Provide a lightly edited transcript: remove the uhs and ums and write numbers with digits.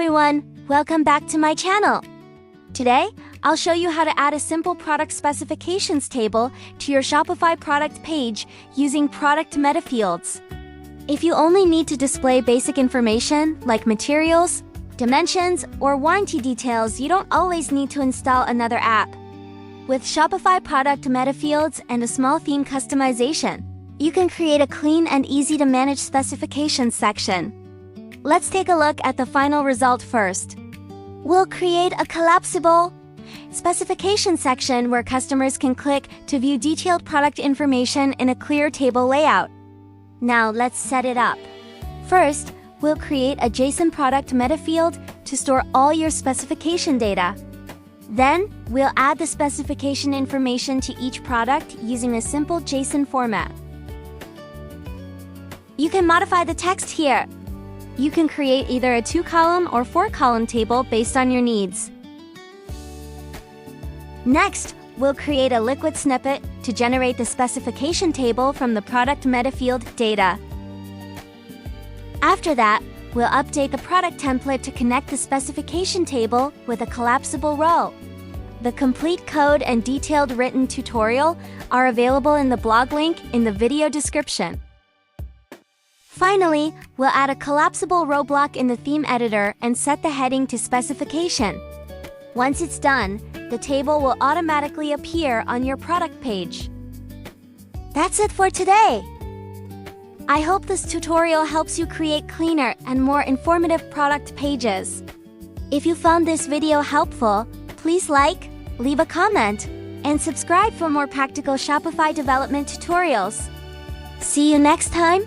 everyone, welcome back to my channel. Today, I'll show you how to add a simple product specifications table to your Shopify product page using Product Metafields. If you only need to display basic information like materials, dimensions, or warranty details, you don't always need to install another app. With Shopify Product Metafields and a small theme customization, you can create a clean and easy-to-manage specifications section. Let's take a look at the final result first. We'll create a collapsible specification section where customers can click to view detailed product information in a clear table layout. Now let's set it up. First, we'll create a JSON product metafield to store all your specification data. Then, we'll add the specification information to each product using a simple JSON format. You can modify the text here. You can create either a 2-column or 4-column table based on your needs. Next, we'll create a liquid snippet to generate the specification table from the product metafield data. After that, we'll update the product template to connect the specification table with a collapsible row. The complete code and detailed written tutorial are available in the blog link in the video description. Finally, we'll add a collapsible row block in the theme editor and set the heading to specification. Once it's done, the table will automatically appear on your product page. That's it for today. I hope this tutorial helps you create cleaner and more informative product pages. If you found this video helpful, please like, leave a comment, and subscribe for more practical Shopify development tutorials. See you next time.